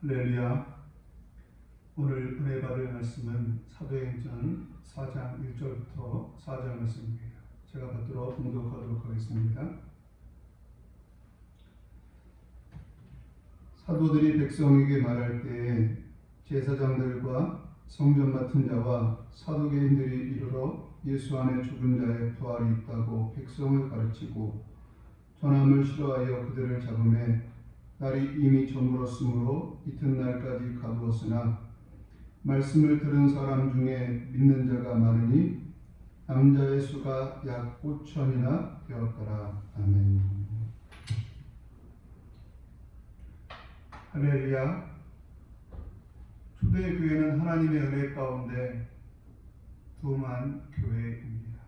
할렐루야. 오늘 은혜 받을 말씀은 사도행전 4장 1절부터 4절 말씀입니다. 제가 받들어 봉독하도록 하겠습니다. 사도들이 백성에게 말할 때에 제사장들과 성전 맡은 자와 사두개인들이 이르러 예수 안에 죽은 자의 부활이 있다고 백성을 가르치고 전함을 싫어하여 그들을 잡음에 날이 이미 저물었으므로 이튿날까지 가두었으나 말씀을 들은 사람 중에 믿는 자가 많으니 남자의 수가 약 5천이나 되었더라. 아멘. 할렐루야. 초대교회는 하나님의 은혜 가운데 두만 교회입니다.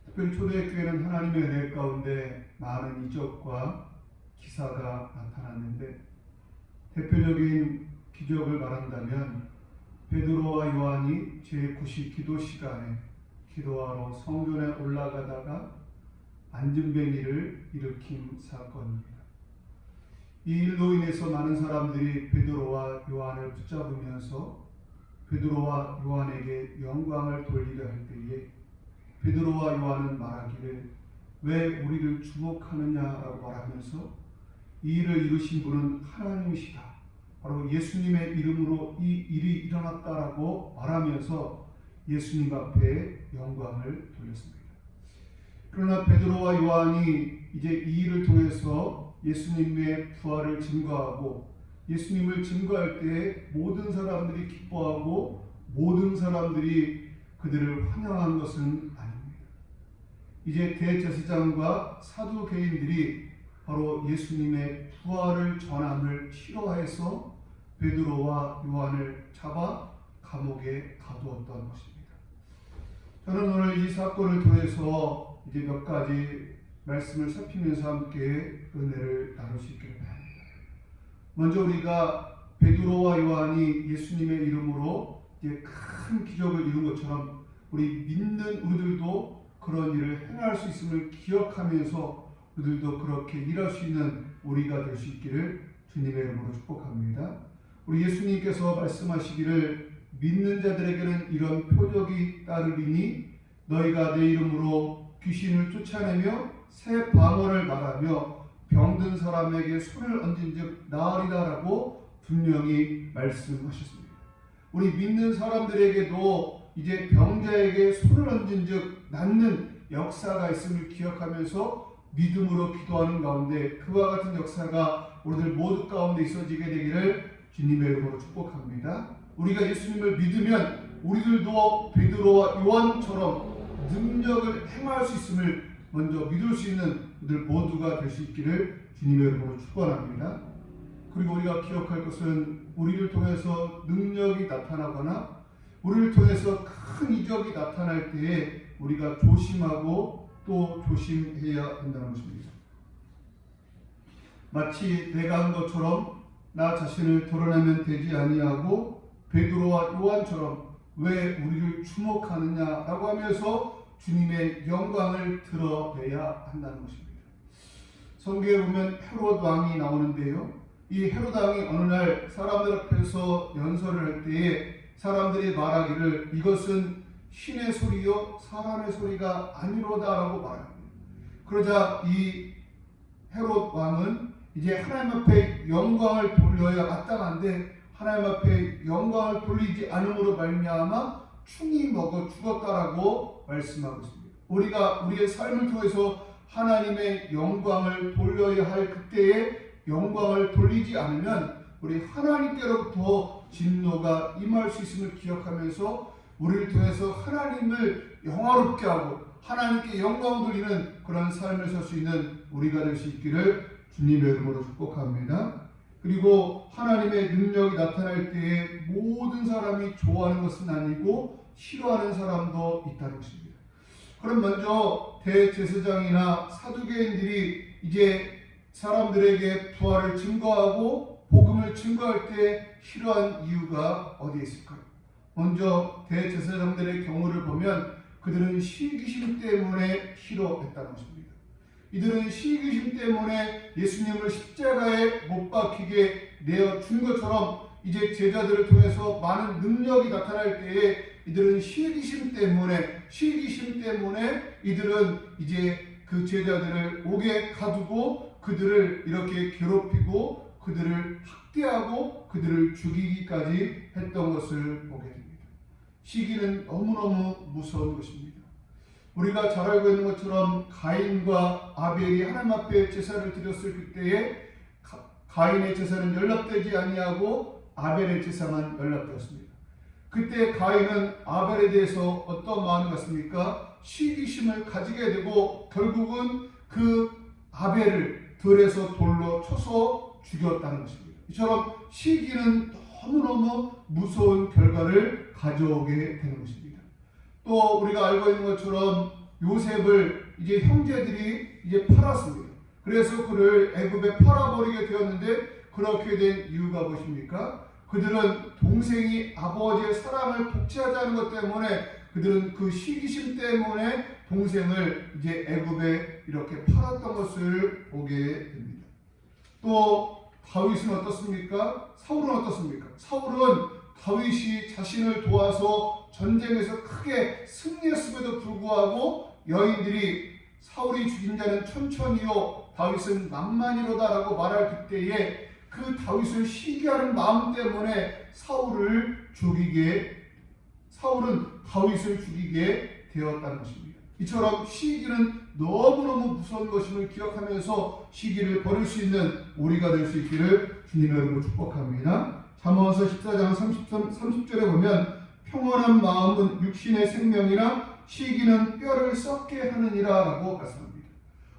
특별히 초대교회는 하나님의 은혜 가운데 많은 이적과 기사가 나타났는데, 대표적인 기적을 말한다면 베드로와 요한이 제9시 기도 시간에 기도하러 성전에 올라가다가 안진뱅이를 일으킨 사건입니다. 이 일로 인해서 많은 사람들이 베드로와 요한을 붙잡으면서 베드로와 요한에게 영광을 돌리려 할 때에 베드로와 요한은 말하기를 왜 우리를 주목하느냐라고 말하면서 이 일을 이루신 분은 하나님이시다, 바로 예수님의 이름으로 이 일이 일어났다라고 말하면서 예수님 앞에 영광을 돌렸습니다. 그러나 베드로와 요한이 이제 이 일을 통해서 예수님의 부활을 증거하고 예수님을 증거할 때 모든 사람들이 기뻐하고 모든 사람들이 그들을 환영한 것은 아닙니다. 이제 대제사장과 사두개인들이 바로 예수님의 부활을 전함을 싫어해서 베드로와 요한을 잡아 감옥에 가두었던 것입니다. 저는 오늘 이 사건을 통해서 이제 몇 가지 말씀을 살피면서 함께 은혜를 나눌 수 있기를 바랍니다. 먼저 우리가 베드로와 요한이 예수님의 이름으로 이제 큰 기적을 이룬 것처럼 우리 믿는 우리들도 그런 일을 행할 수 있음을 기억하면서 우리들도 그렇게 일할 수 있는 우리가 될 수 있기를 주님의 이름으로 축복합니다. 우리 예수님께서 말씀하시기를 믿는 자들에게는 이런 표적이 따르리니 너희가 내 이름으로 귀신을 쫓아내며 새 방언을 말하며 병든 사람에게 손을 얹은 즉 나으리다라고 분명히 말씀하셨습니다. 우리 믿는 사람들에게도 이제 병자에게 손을 얹은 즉 낫는 역사가 있음을 기억하면서 믿음으로 기도하는 가운데 그와 같은 역사가 우리들 모두 가운데 있어지게 되기를 주님의 이름으로 축복합니다. 우리가 예수님을 믿으면 우리들도 베드로와 요한처럼 능력을 행할 수 있음을 먼저 믿을 수 있는 우리들 모두가 될 수 있기를 주님의 이름으로 축원합니다. 그리고 우리가 기억할 것은 우리를 통해서 능력이 나타나거나 우리를 통해서 큰 이적이 나타날 때에 우리가 조심하고 또 조심해야 한다는 것입니다. 마치 내가 한 것처럼 나 자신을 드러내면 되지 아니하고 베드로와 요한처럼 왜 우리를 주목하느냐라고 하면서 주님의 영광을 드러내야 한다는 것입니다. 성경에 보면 헤롯 왕이 나오는데요, 이 헤롯 왕이 어느 날 사람들 앞에서 연설을 할 때에 사람들이 말하기를 이것은 신의 소리요 사람의 소리가 아니로다라고 말합니다. 그러자 이 헤롯 왕은 이제 하나님 앞에 영광을 돌려야 마땅한데 하나님 앞에 영광을 돌리지 않음으로 말미암아 충이 먹어 죽었다라고 말씀하고 있습니다. 우리가 우리의 삶을 통해서 하나님의 영광을 돌려야 할 그때에 영광을 돌리지 않으면 우리 하나님께로부터 진노가 임할 수 있음을 기억하면서 우리를 통해서 하나님을 영화롭게 하고 하나님께 영광 돌리는 그런 삶을 살 수 있는 우리가 될 수 있기를 주님의 이름으로 축복합니다. 그리고 하나님의 능력이 나타날 때에 모든 사람이 좋아하는 것은 아니고 싫어하는 사람도 있다는 것입니다. 그럼 먼저 대제사장이나 사두개인들이 이제 사람들에게 부활을 증거하고 복음을 증거할 때 싫어한 이유가 어디에 있을까요? 먼저 대제사장들의 경우를 보면 그들은 시기심 때문에 싫어했다는 것입니다. 이들은 시기심 때문에 예수님을 십자가에 못 박히게 내어 준 것처럼 이제 제자들을 통해서 많은 능력이 나타날 때에 이들은 시기심 때문에 이들은 이제 그 제자들을 옥에 가두고 그들을 이렇게 괴롭히고 그들을 학대하고 그들을 죽이기까지 했던 것을 보게 됩니다. 시기는 너무너무 무서운 것입니다. 우리가 잘 알고 있는 것처럼 가인과 아벨이 하나님 앞에 제사를 드렸을 그때에 가인의 제사는 연락되지 아니하고 아벨의 제사만 연락되었습니다. 그때 가인은 아벨에 대해서 어떤 마음이 갔습니까? 시기심을 가지게 되고 결국은 그 아벨을 들에서 돌로 쳐서 죽였다는 것입니다. 이처럼 시기는 너무너무 무서운 결과를 가져오게 되는 것입니다. 또 우리가 알고 있는 것처럼 요셉을 이제 형제들이 이제 팔았습니다. 그래서 그를 애굽에 팔아버리게 되었는데 그렇게 된 이유가 무엇입니까? 그들은 동생이 아버지의 사랑을 독취하자는 것 때문에 그들은 그 시기심 때문에 동생을 이제 애굽에 이렇게 팔았던 것을 보게 됩니다. 또 다윗은 어떻습니까? 사울은 어떻습니까? 사울은 다윗이 자신을 도와서 전쟁에서 크게 승리했음에도 불구하고 여인들이 사울이 죽인 자는 천천히요 다윗은 만만이로다라고 말할 그때에 그 다윗을 시기하는 마음 때문에 사울은 다윗을 죽이게 되었다는 것입니다. 이처럼 시기는 너무너무 무서운 것임을 기억하면서 시기를 버릴 수 있는 우리가 될 수 있기를 주님의 이름으로 축복합니다. 잠언서 14장 30절에 보면 평온한 마음은 육신의 생명이나 시기는 뼈를 썩게 하느니라 라고 말씀합니다.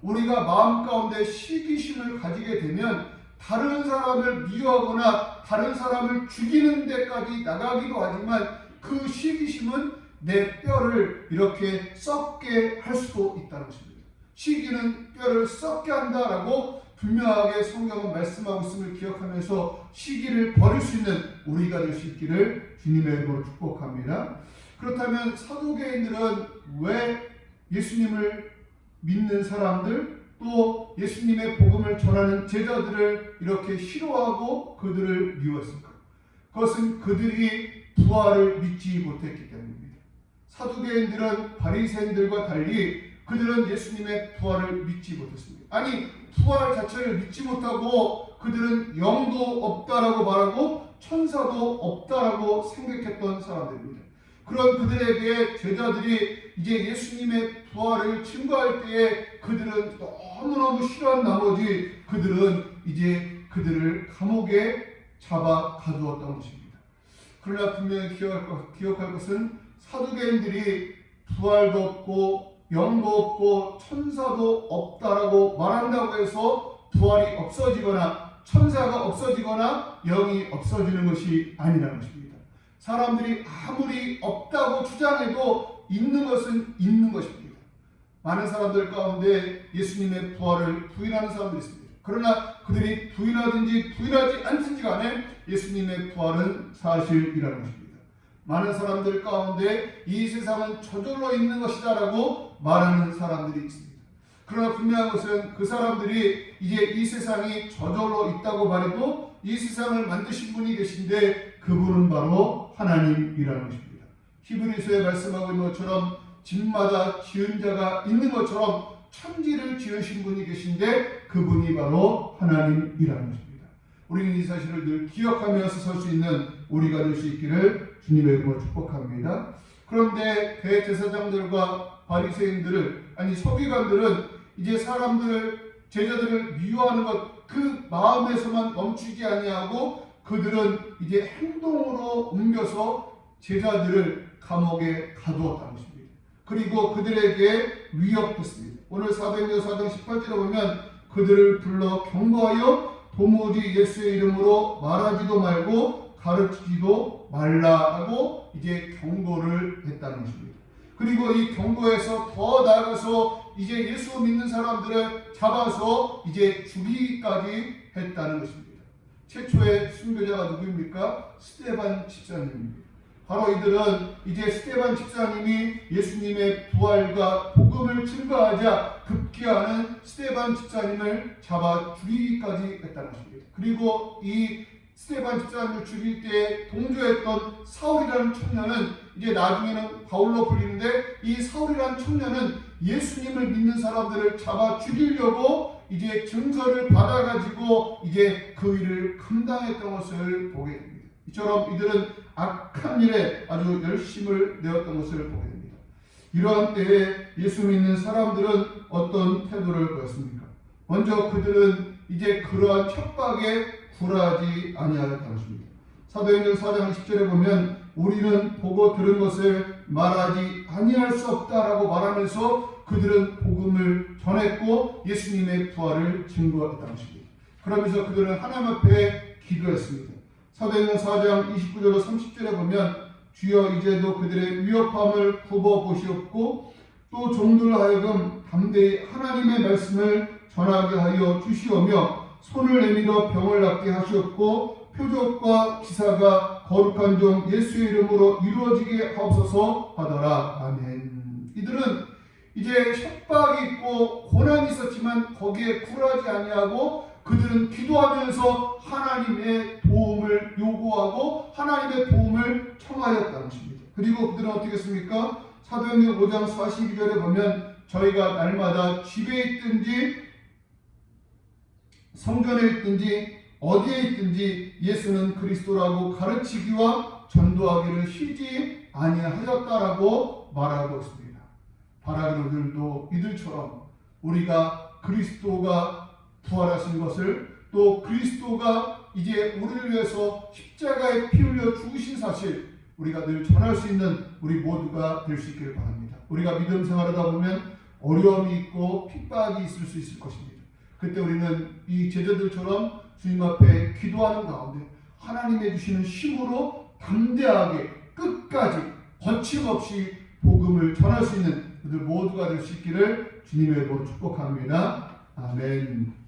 우리가 마음 가운데 시기심을 가지게 되면 다른 사람을 미워하거나 다른 사람을 죽이는 데까지 나가기도 하지만 그 시기심은 내 뼈를 이렇게 썩게 할 수도 있다는 것입니다. 시기는 뼈를 썩게 한다라고 분명하게 성경은 말씀하고 있음을 기억하면서 시기를 버릴 수 있는 우리가 될 수 있기를 주님의 이름으로 축복합니다. 그렇다면 사두개인들은 왜 예수님을 믿는 사람들 또 예수님의 복음을 전하는 제자들을 이렇게 싫어하고 그들을 미워했을까? 그것은 그들이 부활을 믿지 못했기 때문입니다. 사두개인들은 바리새인들과 달리 그들은 예수님의 부활을 믿지 못했습니다. 아니 부활 자체를 믿지 못하고 그들은 영도 없다라고 말하고 천사도 없다라고 생각했던 사람들입니다. 그런 그들에게 제자들이 이제 예수님의 부활을 증거할 때에 그들은 너무너무 싫어한 나머지 그들은 이제 그들을 감옥에 잡아 가두었던 것입니다. 그러나 분명히 기억할 것은 사두개인들이 부활도 없고 영도 없고 천사도 없다라고 말한다고 해서 부활이 없어지거나 천사가 없어지거나 영이 없어지는 것이 아니라는 것입니다. 사람들이 아무리 없다고 주장해도 있는 것은 있는 것입니다. 많은 사람들 가운데 예수님의 부활을 부인하는 사람들이 있습니다. 그러나 그들이 부인하든지 부인하지 않든지 간에 예수님의 부활은 사실이라는 것입니다. 많은 사람들 가운데 이 세상은 저절로 있는 것이다 라고 말하는 사람들이 있습니다. 그러나 분명한 것은 그 사람들이 이제 이 세상이 저절로 있다고 말해도 이 세상을 만드신 분이 계신데 그분은 바로 하나님이라는 것입니다. 히브리서에 말씀하고 있는 것처럼 집마다 지은 자가 있는 것처럼 천지를 지으신 분이 계신데 그분이 바로 하나님이라는 것입니다. 우리는 이 사실을 늘 기억하면서 설 수 있는 우리가 될 수 있기를 주님의 이름으로 축복합니다. 그런데 대제사장들과 바리새인들을 서기관들은 이제 제자들을 미워하는 것 그 마음에서만 멈추지 아니하고 그들은 이제 행동으로 옮겨서 제자들을 감옥에 가두었다는 것입니다. 그리고 그들에게 위협했습니다. 오늘 사도행전 4장 18절에 보면 그들을 불러 경고하여 도무지 예수의 이름으로 말하지도 말고 가르치지도 말라라고 이제 경고를 했다는 것입니다. 그리고 이 경고에서 더 나아가서 이제 예수 믿는 사람들을 잡아서 이제 죽이기까지 했다는 것입니다. 최초의 순교자가 누구입니까? 스데반 집사님입니다. 바로 이들은 이제 스데반 집사님이 예수님의 부활과 복음을 증거하자 급기야는 스데반 집사님을 잡아 죽이기까지 했다는 것입니다. 그리고 이 스데반 집사님을 죽일 때 동조했던 사울이라는 청년은 이제 나중에는 바울로 불리는데, 이 사울이라는 청년은 예수님을 믿는 사람들을 잡아 죽이려고 이제 증거를 받아가지고 이제 그 일을 감당했던 것을 보게 됩니다. 이처럼 이들은 악한 일에 아주 열심을 내었던 것을 보게 됩니다. 이러한 때에 예수 믿는 사람들은 어떤 태도를 보였습니까? 먼저 그들은 이제 그러한 협박에 굴하지 아니하였다는 것입니다. 사도행전 4장 10절에 보면 우리는 보고 들은 것을 말하지 아니할 수 없다라고 말하면서 그들은 복음을 전했고 예수님의 부활을 증거했다는 것입니다. 그러면서 그들은 하나님 앞에 기도했습니다. 사도행전 4장 29절로 30절에 보면 주여 이제도 그들의 위협함을 굽어보시옵고 또 종들 하여금 담대히 하나님의 말씀을 전하게 하여 주시오며 손을 내밀어 병을 낫게 하시옵고 표적과 기사가 거룩한 종 예수의 이름으로 이루어지게 하옵소서 하더라. 아멘. 이들은 이제 협박이 있고 고난이 있었지만 거기에 굴하지 아니하고 그들은 기도하면서 하나님의 도움을 요구하고 하나님의 도움을 청하였다는 것입니다. 그리고 그들은 어떻게 했습니까? 사도행전 5장 42절에 보면 저희가 날마다 집에 있든지 성전에 있든지 어디에 있든지 예수는 그리스도라고 가르치기와 전도하기를 쉬지 아니하였다라고 말하고 있습니다. 바라는 우리들도 이들처럼 우리가 그리스도가 부활하신 것을, 또 그리스도가 이제 우리를 위해서 십자가에 피 흘려 죽으신 사실 우리가 늘 전할 수 있는 우리 모두가 될 수 있기를 바랍니다. 우리가 믿음 생활하다 보면 어려움이 있고 핍박이 있을 수 있을 것입니다. 그때 우리는 이 제자들처럼 주님 앞에 기도하는 가운데 하나님의 주시는 힘으로 담대하게 끝까지 거침없이 복음을 전할 수 있는 그들 모두가 될 수 있기를 주님의 이름으로 축복합니다. 아멘.